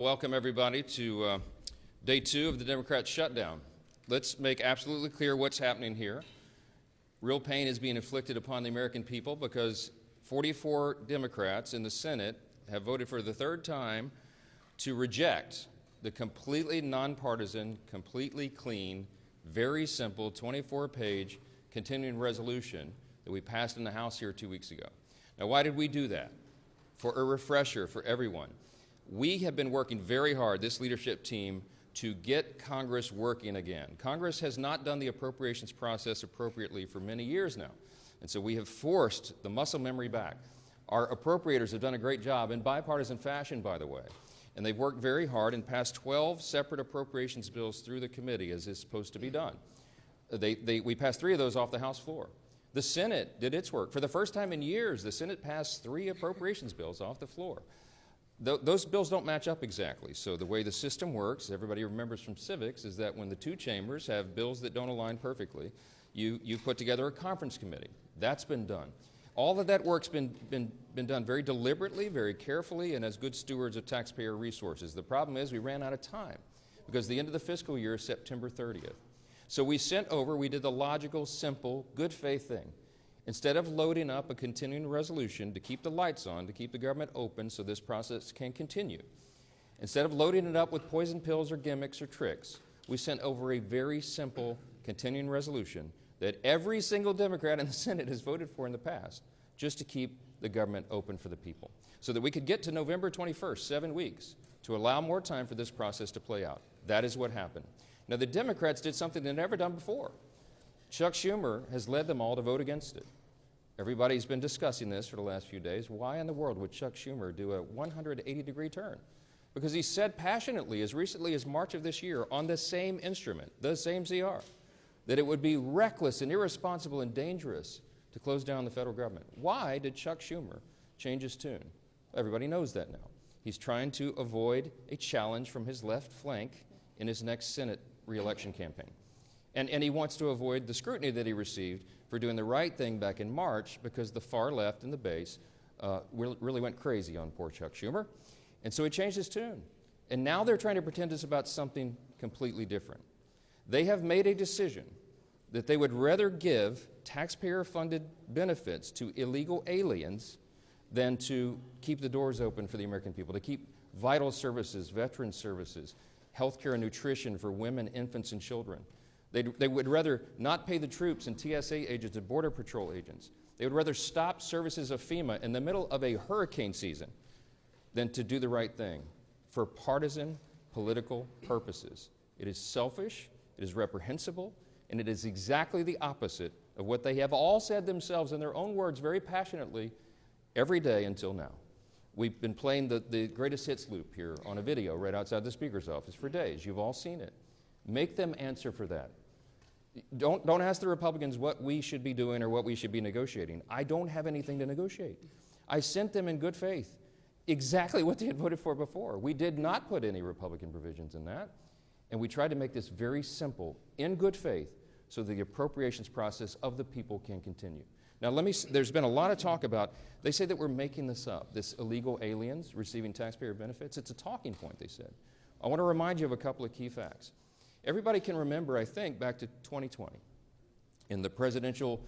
Welcome everybody to day 2 of the Democrat shutdown. Let's make absolutely clear what's happening here. Real pain is being inflicted upon the American people because 44 Democrats in the Senate have voted for the third time to reject the completely nonpartisan, completely clean, very simple 24-page continuing resolution that we passed in the House here 2 weeks ago. Now, why did we do that? For a refresher for everyone. We have been working very hard, this leadership team, to get Congress working again. Congress has not done the appropriations process appropriately for many years now, and so we have forced the muscle memory back. Our appropriators have done a great job in bipartisan fashion, by the way, and they've worked very hard and passed 12 separate appropriations bills through the committee as is supposed to be done. We passed 3 of those off the House floor. The Senate did its work. For the first time in years, the Senate passed 3 appropriations bills off the floor. Those bills don't match up exactly. So the way the system works, everybody remembers from civics, is that when the 2 chambers have bills that don't align perfectly, you put together a conference committee. That's been done. All of that work's been done very deliberately, very carefully, and as good stewards of taxpayer resources. The problem is we ran out of time because the end of the fiscal year is September 30th. So we did the logical, simple, good faith thing. Instead of loading up a continuing resolution to keep the lights on, to keep the government open so this process can continue, instead of loading it up with poison pills or gimmicks or tricks, we sent over a very simple continuing resolution that every single Democrat in the Senate has voted for in the past, just to keep the government open for the people, so that we could get to November 21st, 7 weeks, to allow more time for this process to play out. That is what happened. Now, the Democrats did something they've never done before. Chuck Schumer has led them all to vote against it. Everybody's been discussing this for the last few days. Why in the world would Chuck Schumer do a 180-degree turn? Because he said passionately, as recently as March of this year, on the same instrument, the same CR, that it would be reckless and irresponsible and dangerous to close down the federal government. Why did Chuck Schumer change his tune? Everybody knows that now. He's trying to avoid a challenge from his left flank in his next Senate re-election campaign. And he wants to avoid the scrutiny that he received for doing the right thing back in March because the far left and the base really went crazy on poor Chuck Schumer. And so he changed his tune. And now they're trying to pretend it's about something completely different. They have made a decision that they would rather give taxpayer-funded benefits to illegal aliens than to keep the doors open for the American people, to keep vital services, veteran services, health care and nutrition for women, infants, and children. They would rather not pay the troops and TSA agents and Border Patrol agents. They would rather stop services of FEMA in the middle of a hurricane season than to do the right thing for partisan political purposes. It is selfish, it is reprehensible, and it is exactly the opposite of what they have all said themselves in their own words very passionately every day until now. We've been playing the greatest hits loop here on a video right outside the Speaker's office for days. You've all seen it. Make them answer for that. Don't ask the Republicans what we should be doing or what we should be negotiating. I don't have anything to negotiate. I sent them in good faith exactly what they had voted for before. We did not put any Republican provisions in that, and we tried to make this very simple, in good faith, so the appropriations process of the people can continue. Now, there's been a lot of talk about, they say that we're making this up, this illegal aliens receiving taxpayer benefits. It's a talking point, they said. I want to remind you of a couple of key facts. Everybody can remember, I think, back to 2020. In the presidential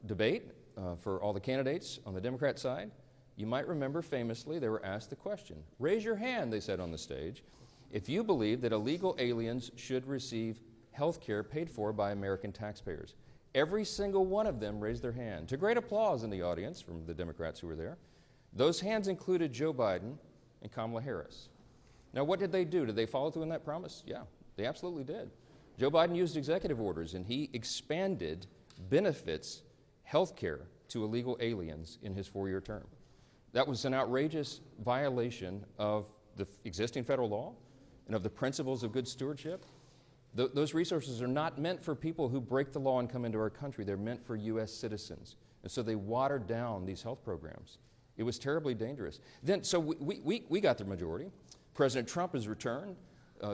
debate for all the candidates on the Democrat side, you might remember famously they were asked the question, raise your hand, they said on the stage, if you believe that illegal aliens should receive health care paid for by American taxpayers. Every single one of them raised their hand, to great applause in the audience from the Democrats who were there. Those hands included Joe Biden and Kamala Harris. Now, what did they do? Did they follow through on that promise? Yeah. They absolutely did. Joe Biden used executive orders, and he expanded benefits, health care, to illegal aliens in his 4-year term. That was an outrageous violation of the existing federal law and of the principles of good stewardship. Those resources are not meant for people who break the law and come into our country. They're meant for U.S. citizens. And so they watered down these health programs. It was terribly dangerous. So we got the majority. President Trump has returned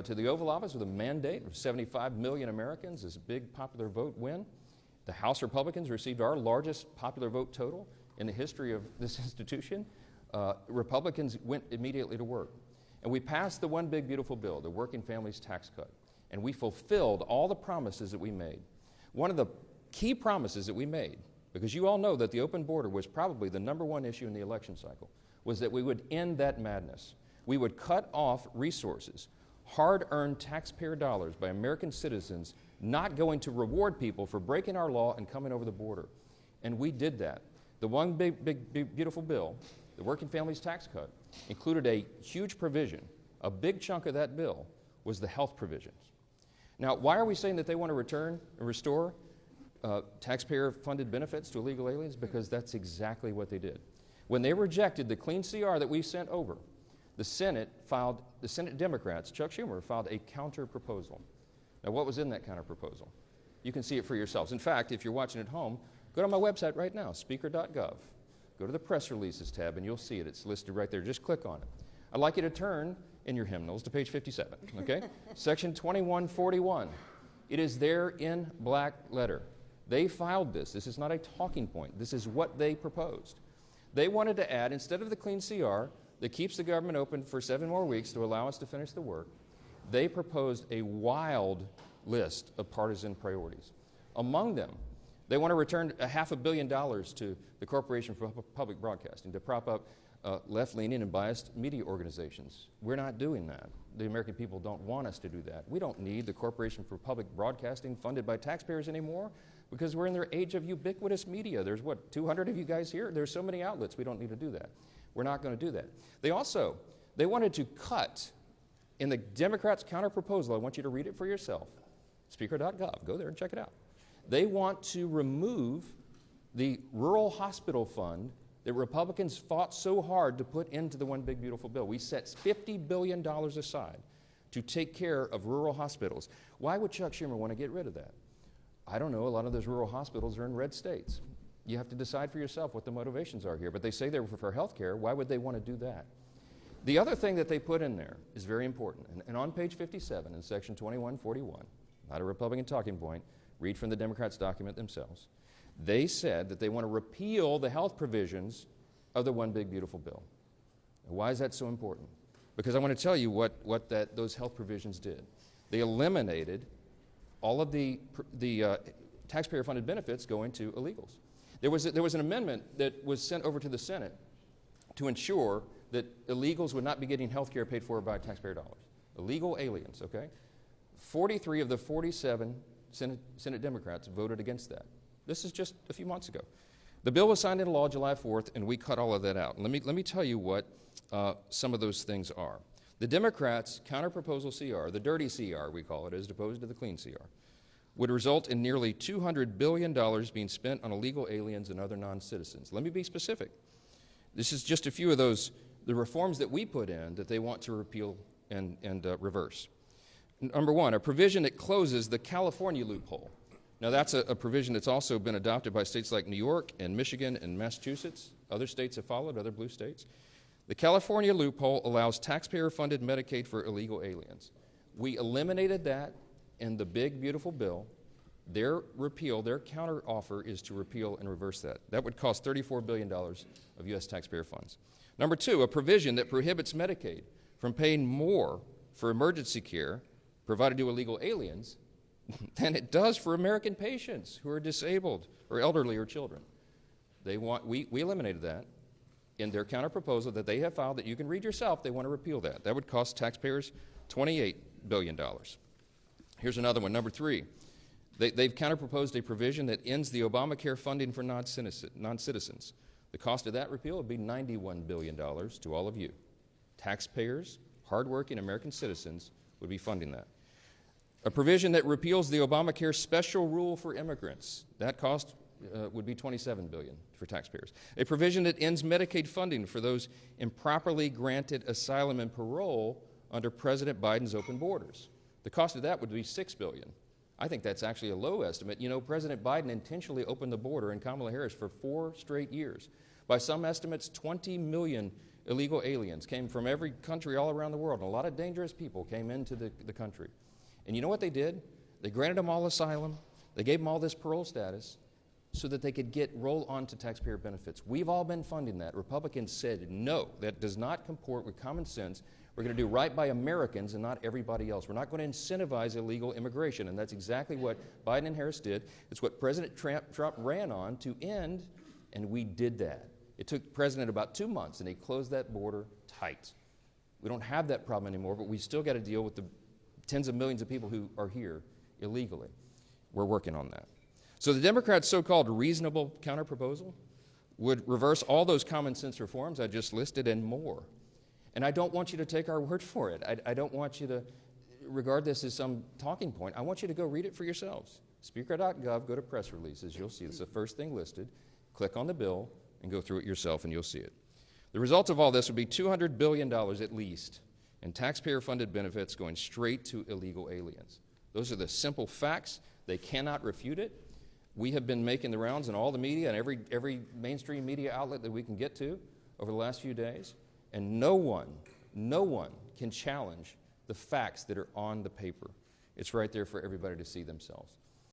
to the Oval Office with a mandate of 75 million Americans, this big popular vote win. The House Republicans received our largest popular vote total in the history of this institution. Republicans went immediately to work. And we passed the one big beautiful bill, the Working Families Tax Cut. And we fulfilled all the promises that we made. One of the key promises that we made, because you all know that the open border was probably the #1 issue in the election cycle, was that we would end that madness. We would cut off resources, hard-earned taxpayer dollars by American citizens not going to reward people for breaking our law and coming over the border. And we did that. The one big beautiful bill, the Working Families Tax Cut, included a huge provision. A big chunk of that bill was the health provisions. Now, why are we saying that they want to return and restore taxpayer-funded benefits to illegal aliens? Because that's exactly what they did. When they rejected the clean CR that we sent over, the Senate Democrats, Chuck Schumer, filed a counter-proposal. Now, what was in that counter-proposal? You can see it for yourselves. In fact, if you're watching at home, go to my website right now, speaker.gov. Go to the press releases tab and you'll see it. It's listed right there. Just click on it. I'd like you to turn in your hymnals to page 57, okay? Section 2141. It is there in black letter. They filed this. This is not a talking point. This is what they proposed. They wanted to add, instead of the clean CR that keeps the government open for 7 more weeks to allow us to finish the work, they proposed a wild list of partisan priorities. Among them, they want to return $500 million to the Corporation for Public Broadcasting to prop up left-leaning and biased media organizations. We're not doing that. The American people don't want us to do that. We don't need the Corporation for Public Broadcasting funded by taxpayers anymore because we're in their age of ubiquitous media. There's, what, 200 of you guys here? There's so many outlets. We don't need to do that. We're not going to do that. They wanted to cut, in the Democrats' counter-proposal, I want you to read it for yourself, speaker.gov. Go there and check it out. They want to remove the rural hospital fund that Republicans fought so hard to put into the one big beautiful bill. We set $50 billion aside to take care of rural hospitals. Why would Chuck Schumer want to get rid of that? I don't know. A lot of those rural hospitals are in red states. You have to decide for yourself what the motivations are here. But they say they're for health care. Why would they want to do that? The other thing that they put in there is very important. And on page 57 in section 2141, not a Republican talking point, read from the Democrats' document themselves. They said that they want to repeal the health provisions of the one big beautiful bill. Now, why is that so important? Because I want to tell you what those health provisions did. They eliminated all of the taxpayer-funded benefits going to illegals. There was an amendment that was sent over to the Senate to ensure that illegals would not be getting health care paid for by taxpayer dollars. Illegal aliens, okay? 43 of the 47 Senate Democrats voted against that. This is just a few months ago. The bill was signed into law July 4th, and we cut all of that out. And let me tell you what some of those things are. The Democrats' counter-proposal CR, the dirty CR we call it, as opposed to the clean CR, would result in nearly $200 billion being spent on illegal aliens and other non-citizens. Let me be specific. This is just a few of those, the reforms that we put in that they want to repeal and reverse. Number one, a provision that closes the California loophole. Now, that's a provision that's also been adopted by states like New York and Michigan and Massachusetts. Other states have followed, other blue states. The California loophole allows taxpayer-funded Medicaid for illegal aliens. We eliminated that in the big, beautiful bill. Their repeal, their counteroffer is to repeal and reverse that. That would cost $34 billion of U.S. taxpayer funds. Number two, a provision that prohibits Medicaid from paying more for emergency care provided to illegal aliens than it does for American patients who are disabled or elderly or children. We eliminated that in their counterproposal that they have filed that you can read yourself. They want to repeal that. That would cost taxpayers $28 billion. Here's another one, number three. They've counterproposed a provision that ends the Obamacare funding for non-citizens. The cost of that repeal would be $91 billion to all of you. Taxpayers, hardworking American citizens would be funding that. A provision that repeals the Obamacare special rule for immigrants. That cost would be $27 billion for taxpayers. A provision that ends Medicaid funding for those improperly granted asylum and parole under President Biden's open borders. The cost of that would be $6 billion. I think that's actually a low estimate. You know, President Biden intentionally opened the border and Kamala Harris for 4 straight years. By some estimates, 20 million illegal aliens came from every country all around the world, and a lot of dangerous people came into the country. And you know what they did? They granted them all asylum. They gave them all this parole status so that they could roll on to taxpayer benefits. We've all been funding that. Republicans said, no, that does not comport with common sense. We're going to do right by Americans and not everybody else. We're not going to incentivize illegal immigration, and that's exactly what Biden and Harris did. It's what President Trump ran on to end, and we did that. It took the president about 2 months, and they closed that border tight. We don't have that problem anymore, but we still got to deal with the tens of millions of people who are here illegally. We're working on that. So the Democrats' so-called reasonable counterproposal would reverse all those common sense reforms I just listed and more. And I don't want you to take our word for it. I don't want you to regard this as some talking point. I want you to go read it for yourselves. Speaker.gov, go to press releases. You'll see it's the first thing listed. Click on the bill and go through it yourself, and you'll see it. The result of all this would be $200 billion at least in taxpayer-funded benefits going straight to illegal aliens. Those are the simple facts. They cannot refute it. We have been making the rounds in all the media and every mainstream media outlet that we can get to over the last few days, and no one can challenge the facts that are on the paper. It's right there for everybody to see themselves.